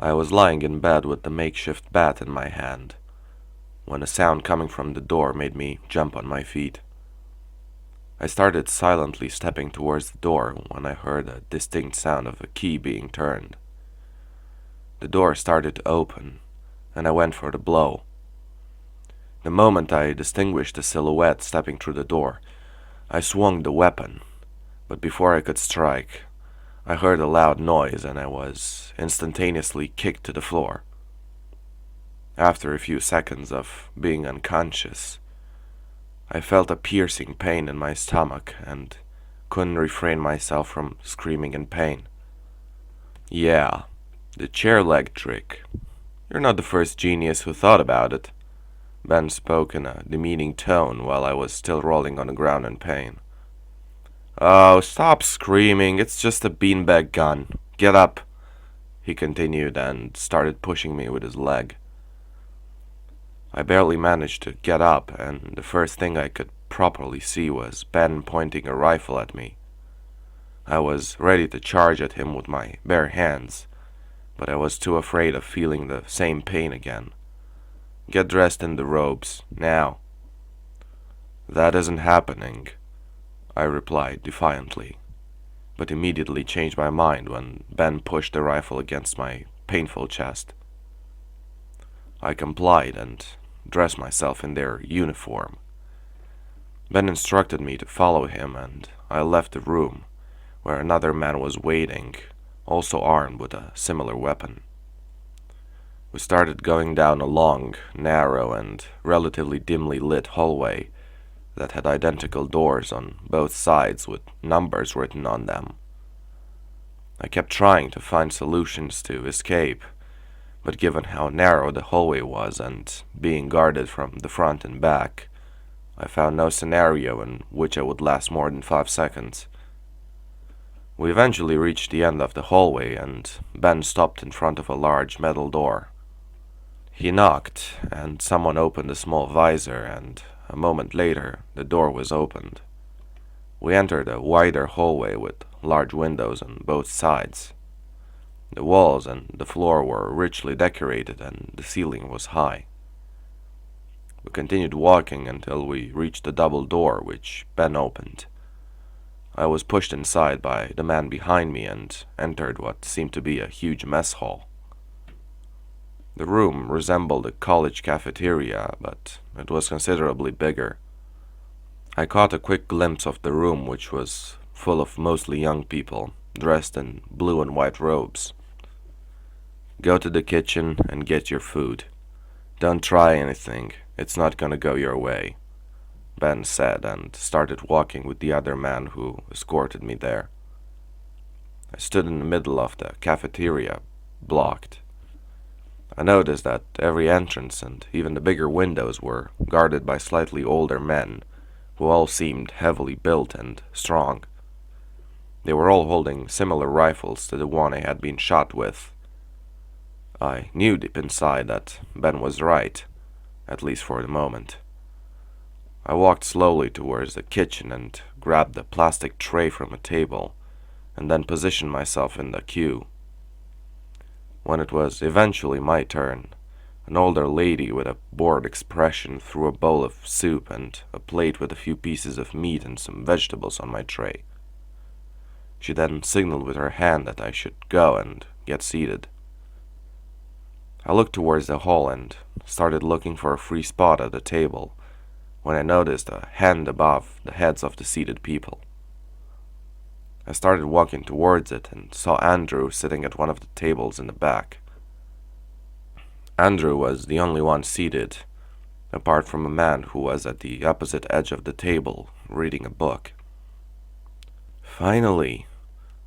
I was lying in bed with the makeshift bat in my hand when a sound coming from the door made me jump on my feet. I started silently stepping towards the door when I heard a distinct sound of a key being turned. The door started to open, and I went for the blow. The moment I distinguished the silhouette stepping through the door, I swung the weapon, but before I could strike, I heard a loud noise and I was instantaneously kicked to the floor. After a few seconds of being unconscious, I felt a piercing pain in my stomach and couldn't refrain myself from screaming in pain. Yeah, the chair leg trick. You're not the first genius who thought about it. Ben spoke in a demeaning tone while I was still rolling on the ground in pain. Oh, stop screaming, it's just a beanbag gun. Get up, he continued and started pushing me with his leg. I barely managed to get up, and the first thing I could properly see was Ben pointing a rifle at me. I was ready to charge at him with my bare hands, but I was too afraid of feeling the same pain again. Get dressed in the robes, now. That isn't happening, I replied defiantly, but immediately changed my mind when Ben pushed the rifle against my painful chest. I complied and dressed myself in their uniform. Ben instructed me to follow him, and I left the room, where another man was waiting, also armed with a similar weapon. We started going down a long, narrow, and relatively dimly lit hallway that had identical doors on both sides with numbers written on them. I kept trying to find solutions to escape, but given how narrow the hallway was and being guarded from the front and back, I found no scenario in which I would last more than 5 seconds. We eventually reached the end of the hallway, and Ben stopped in front of a large metal door. He knocked, and someone opened a small visor, and a moment later the door was opened. We entered a wider hallway with large windows on both sides. The walls and the floor were richly decorated, and the ceiling was high. We continued walking until we reached the double door, which Ben opened. I was pushed inside by the man behind me and entered what seemed to be a huge mess hall. The room resembled a college cafeteria, but it was considerably bigger. I caught a quick glimpse of the room, which was full of mostly young people, dressed in blue and white robes. Go to the kitchen and get your food. Don't try anything, it's not gonna go your way, Ben said and started walking with the other man who escorted me there. I stood in the middle of the cafeteria, blocked. I noticed that every entrance and even the bigger windows were guarded by slightly older men who all seemed heavily built and strong. They were all holding similar rifles to the one I had been shot with. I knew deep inside that Ben was right, at least for the moment. I walked slowly towards the kitchen and grabbed a plastic tray from a table, and then positioned myself in the queue. When it was eventually my turn, an older lady with a bored expression threw a bowl of soup and a plate with a few pieces of meat and some vegetables on my tray. She then signaled with her hand that I should go and get seated. I looked towards the hall and started looking for a free spot at the table when I noticed a hand above the heads of the seated people. I started walking towards it and saw Andrew sitting at one of the tables in the back. Andrew was the only one seated, apart from a man who was at the opposite edge of the table reading a book. Finally,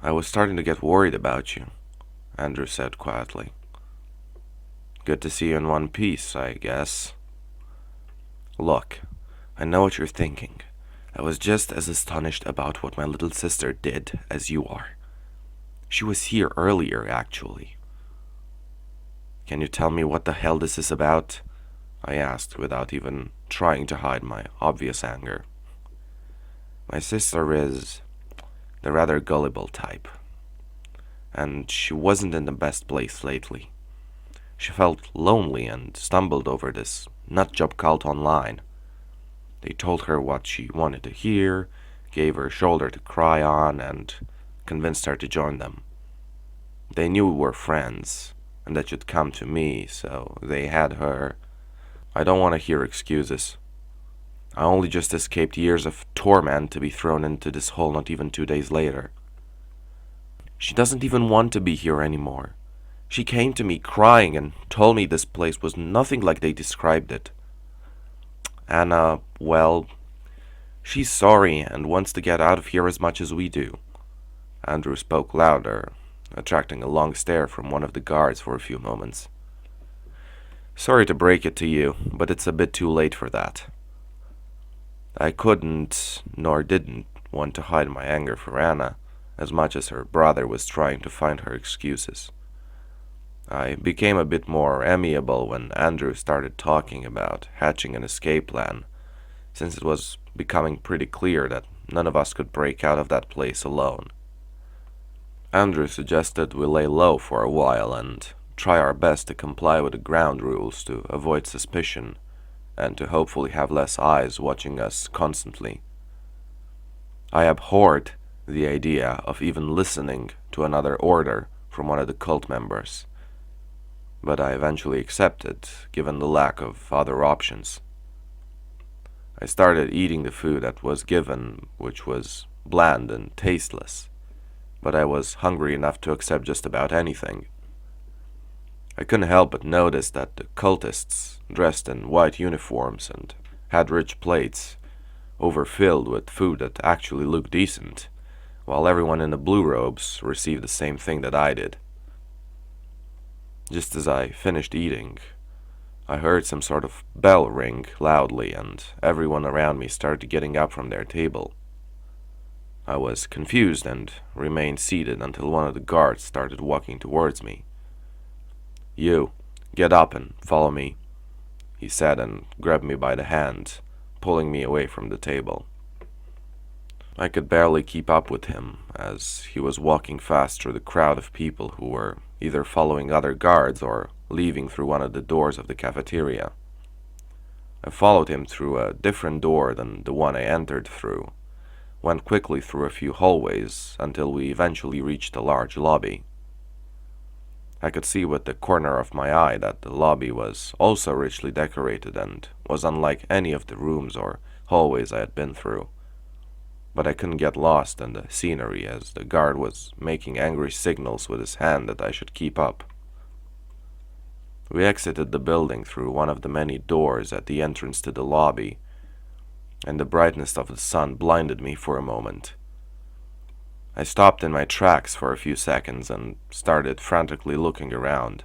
I was starting to get worried about you, Andrew said quietly. Good to see you in one piece, I guess. Look, I know what you're thinking. I was just as astonished about what my little sister did as you are. She was here earlier, actually. Can you tell me what the hell this is about? I asked without even trying to hide my obvious anger. My sister is the rather gullible type, and she wasn't in the best place lately. She felt lonely and stumbled over this nutjob cult online. They told her what she wanted to hear, gave her a shoulder to cry on, and convinced her to join them. They knew we were friends, and that you'd come to me, so they had her. I don't want to hear excuses. I only just escaped years of torment to be thrown into this hole not even 2 days later. She doesn't even want to be here anymore. She came to me crying and told me this place was nothing like they described it. Anna, well, she's sorry and wants to get out of here as much as we do. Andrew spoke louder, attracting a long stare from one of the guards for a few moments. Sorry to break it to you, but it's a bit too late for that. I couldn't, nor didn't, want to hide my anger for Anna, as much as her brother was trying to find her excuses. I became a bit more amiable when Andrew started talking about hatching an escape plan, since it was becoming pretty clear that none of us could break out of that place alone. Andrew suggested we lay low for a while and try our best to comply with the ground rules to avoid suspicion and to hopefully have less eyes watching us constantly. I abhorred the idea of even listening to another order from one of the cult members, but I eventually accepted, given the lack of other options. I started eating the food that was given, which was bland and tasteless, but I was hungry enough to accept just about anything. I couldn't help but notice that the cultists, dressed in white uniforms and had rich plates, overfilled with food that actually looked decent, while everyone in the blue robes received the same thing that I did. Just as I finished eating, I heard some sort of bell ring loudly, and everyone around me started getting up from their table. I was confused and remained seated until one of the guards started walking towards me. "You, get up and follow me," he said and grabbed me by the hand, pulling me away from the table. I could barely keep up with him, as he was walking fast through the crowd of people who were either following other guards or leaving through one of the doors of the cafeteria. I followed him through a different door than the one I entered through, went quickly through a few hallways until we eventually reached a large lobby. I could see with the corner of my eye that the lobby was also richly decorated and was unlike any of the rooms or hallways I had been through. But I couldn't get lost in the scenery as the guard was making angry signals with his hand that I should keep up. We exited the building through one of the many doors at the entrance to the lobby, and the brightness of the sun blinded me for a moment. I stopped in my tracks for a few seconds and started frantically looking around.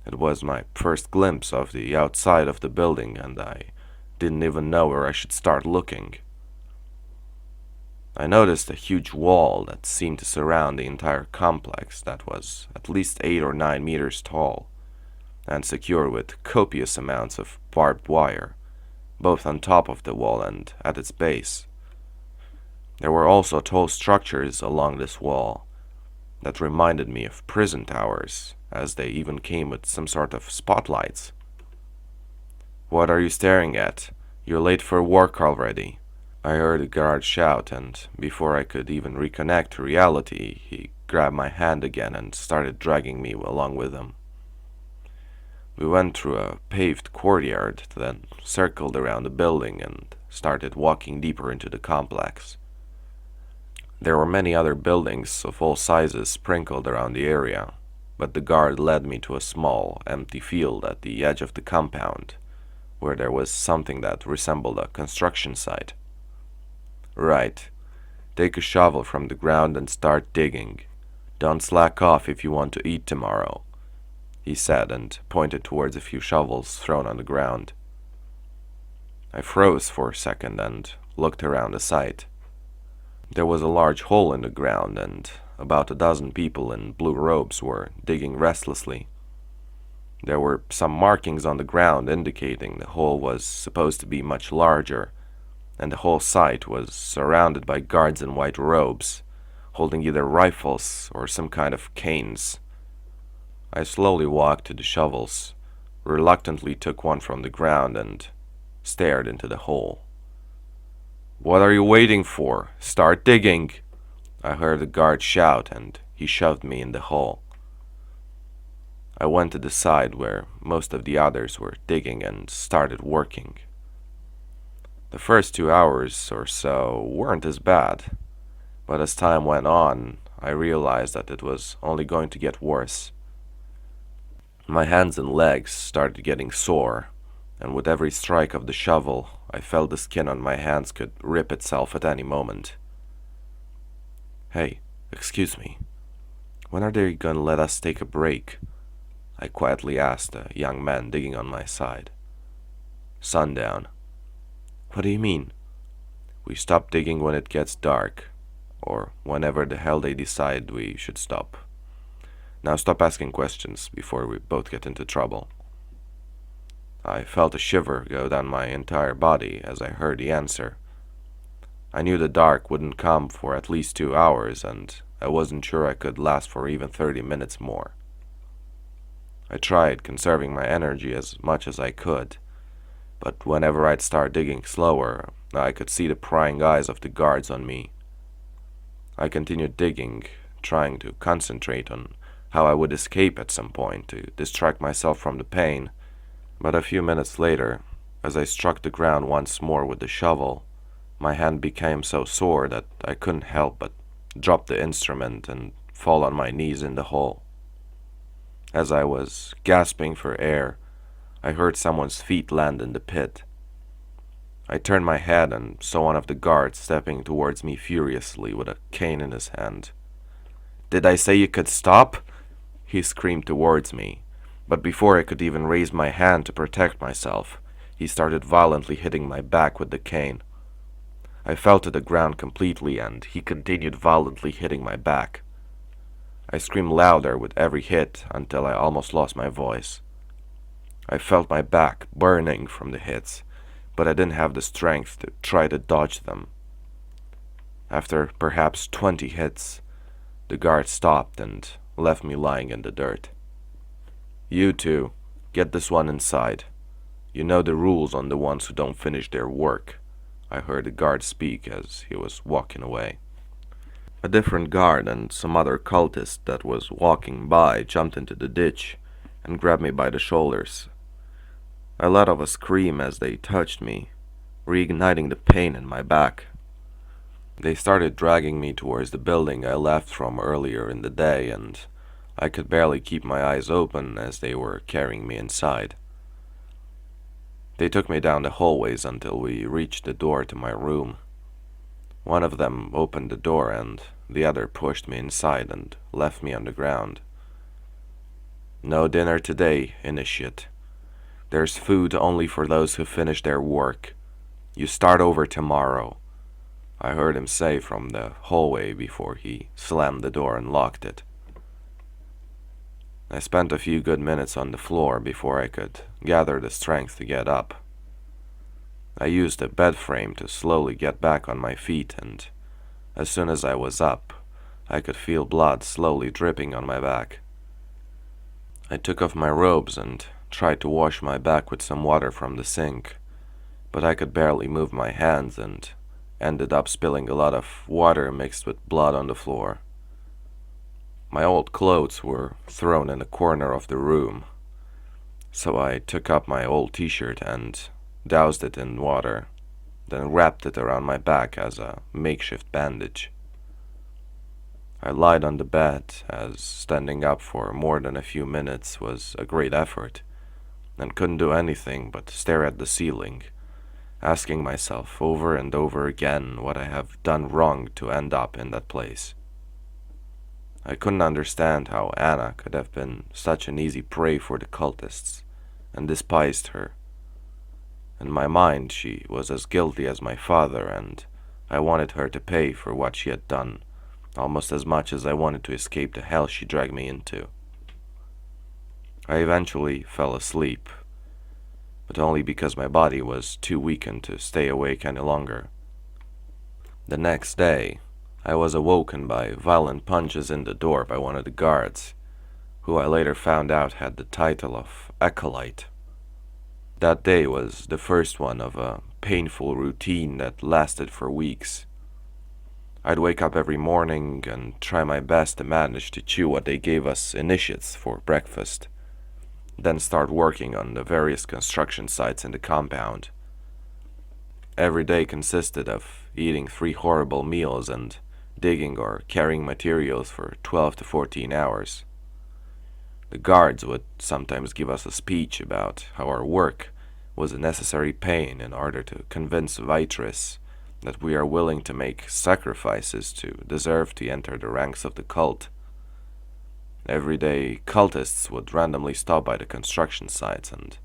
It was my first glimpse of the outside of the building, and I didn't even know where I should start looking. I noticed a huge wall that seemed to surround the entire complex that was at least 8 or 9 meters tall and secured with copious amounts of barbed wire, both on top of the wall and at its base. There were also tall structures along this wall that reminded me of prison towers, as they even came with some sort of spotlights. "What are you staring at? You're late for work already," I heard a guard shout, and before I could even reconnect to reality, he grabbed my hand again and started dragging me along with him. We went through a paved courtyard, then circled around the building and started walking deeper into the complex. There were many other buildings of all sizes sprinkled around the area, but the guard led me to a small, empty field at the edge of the compound, where there was something that resembled a construction site. "Right. Take a shovel from the ground and start digging. Don't slack off if you want to eat tomorrow," he said and pointed towards a few shovels thrown on the ground. I froze for a second and looked around the site. There was a large hole in the ground, and about a dozen people in blue robes were digging restlessly. There were some markings on the ground indicating the hole was supposed to be much larger, and the whole site was surrounded by guards in white robes, holding either rifles or some kind of canes. I slowly walked to the shovels, reluctantly took one from the ground and stared into the hole. "What are you waiting for? Start digging!" I heard the guard shout, and he shoved me in the hole. I went to the side where most of the others were digging and started working. The first 2 hours or so weren't as bad, but as time went on, I realized that it was only going to get worse. My hands and legs started getting sore, and with every strike of the shovel, I felt the skin on my hands could rip itself at any moment. "Hey, excuse me. When are they gonna let us take a break?" I quietly asked a young man digging on my side. "Sundown." "What do you mean?" "We stop digging when it gets dark, or whenever the hell they decide we should stop. Now stop asking questions before we both get into trouble." I felt a shiver go down my entire body as I heard the answer. I knew the dark wouldn't come for at least 2 hours, and I wasn't sure I could last for even 30 minutes more. I tried conserving my energy as much as I could, but whenever I'd start digging slower, I could see the prying eyes of the guards on me. I continued digging, trying to concentrate on how I would escape at some point to distract myself from the pain, but a few minutes later, as I struck the ground once more with the shovel, my hand became so sore that I couldn't help but drop the instrument and fall on my knees in the hole. As I was gasping for air, I heard someone's feet land in the pit. I turned my head and saw one of the guards stepping towards me furiously with a cane in his hand. "Did I say you could stop?" he screamed towards me, but before I could even raise my hand to protect myself, he started violently hitting my back with the cane. I fell to the ground completely, and he continued violently hitting my back. I screamed louder with every hit until I almost lost my voice. I felt my back burning from the hits, but I didn't have the strength to try to dodge them. After perhaps 20 hits, the guard stopped and left me lying in the dirt. "You two, get this one inside. You know the rules on the ones who don't finish their work," I heard the guard speak as he was walking away. A different guard and some other cultist that was walking by jumped into the ditch and grabbed me by the shoulders. I let out a scream as they touched me, reigniting the pain in my back. They started dragging me towards the building I left from earlier in the day, and I could barely keep my eyes open as they were carrying me inside. They took me down the hallways until we reached the door to my room. One of them opened the door and the other pushed me inside and left me on the ground. "No dinner today, initiate. There's food only for those who finish their work. You start over tomorrow," I heard him say from the hallway before he slammed the door and locked it. I spent a few good minutes on the floor before I could gather the strength to get up. I used a bed frame to slowly get back on my feet, and as soon as I was up, I could feel blood slowly dripping on my back. I took off my robes and tried to wash my back with some water from the sink, but I could barely move my hands and ended up spilling a lot of water mixed with blood on the floor. My old clothes were thrown in a corner of the room, so I took up my old t-shirt and doused it in water, then wrapped it around my back as a makeshift bandage. I lied on the bed, as standing up for more than a few minutes was a great effort, and couldn't do anything but stare at the ceiling, asking myself over and over again what I have done wrong to end up in that place. I couldn't understand how Anna could have been such an easy prey for the cultists, and despised her. In my mind, she was as guilty as my father, and I wanted her to pay for what she had done, almost as much as I wanted to escape the hell she dragged me into. I eventually fell asleep, but only because my body was too weakened to stay awake any longer. The next day, I was awoken by violent punches in the door by one of the guards. who I later found out had the title of acolyte. That day was the first one of a painful routine that lasted for weeks. I'd wake up every morning and try my best to manage to chew what they gave us initiates for breakfast, then start working on the various construction sites in the compound. Every day consisted of eating 3 horrible meals and digging or carrying materials for 12 to 14 hours. The guards would sometimes give us a speech about how our work was a necessary pain in order to convince Vitris that we are willing to make sacrifices to deserve to enter the ranks of the cult. Every day, cultists would randomly stop by the construction sites and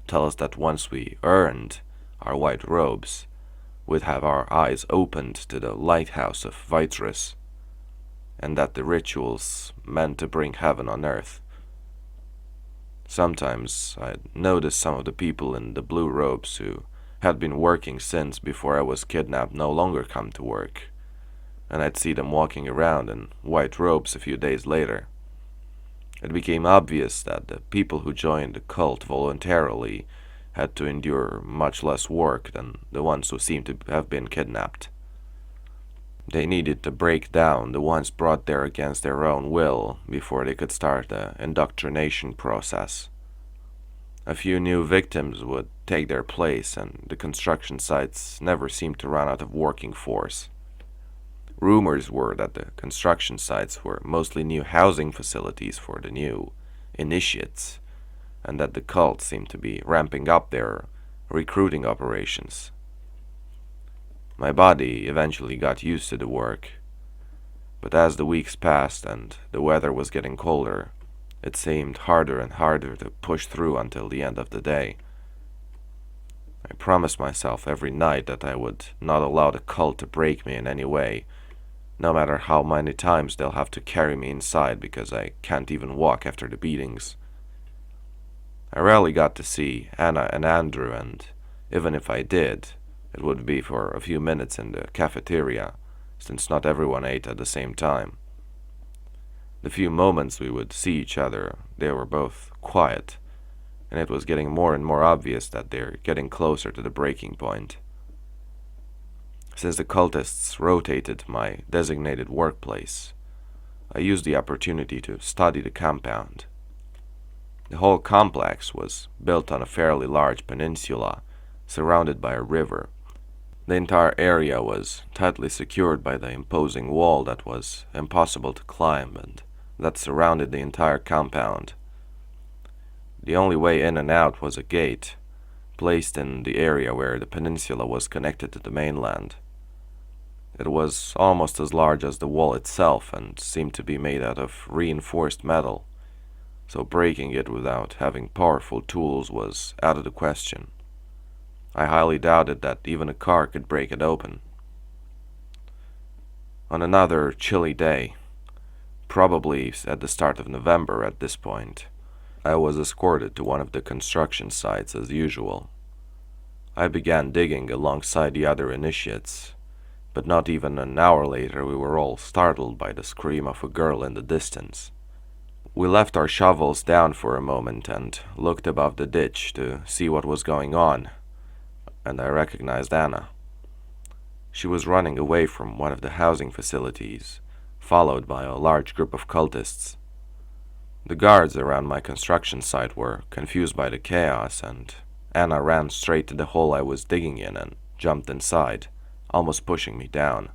tell us that once we earned our white robes, we'd have our eyes opened to the lighthouse of Vitris, and that the rituals meant to bring heaven on earth. Sometimes I'd notice some of the people in the blue robes who had been working since before I was kidnapped no longer come to work, and I'd see them walking around in white robes a few days later. It became obvious that the people who joined the cult voluntarily had to endure much less work than the ones who seemed to have been kidnapped. They needed to break down the ones brought there against their own will before they could start the indoctrination process. A few new victims would take their place, and the construction sites never seemed to run out of working force. Rumors were that the construction sites were mostly new housing facilities for the new initiates, and that the cult seemed to be ramping up their recruiting operations. My body eventually got used to the work, but as the weeks passed and the weather was getting colder, it seemed harder and harder to push through until the end of the day. I promised myself every night that I would not allow the cult to break me in any way, no matter how many times they'll have to carry me inside because I can't even walk after the beatings. I rarely got to see Anna and Andrew, and even if I did, it would be for a few minutes in the cafeteria, since not everyone ate at the same time. The few moments we would see each other, they were both quiet, and it was getting more and more obvious that they're getting closer to the breaking point. Since the cultists rotated my designated workplace, I used the opportunity to study the compound. The whole complex was built on a fairly large peninsula, surrounded by a river. The entire area was tightly secured by the imposing wall that was impossible to climb and that surrounded the entire compound. The only way in and out was a gate, placed in the area where the peninsula was connected to the mainland. It was almost as large as the wall itself and seemed to be made out of reinforced metal, so breaking it without having powerful tools was out of the question. I highly doubted that even a car could break it open. On another chilly day, probably at the start of November at this point, I was escorted to one of the construction sites as usual. I began digging alongside the other initiates, but not even an hour later we were all startled by the scream of a girl in the distance. We left our shovels down for a moment and looked above the ditch to see what was going on, and I recognized Anna. She was running away from one of the housing facilities, followed by a large group of cultists. The guards around my construction site were confused by the chaos, and Anna ran straight to the hole I was digging in and jumped inside, almost pushing me down.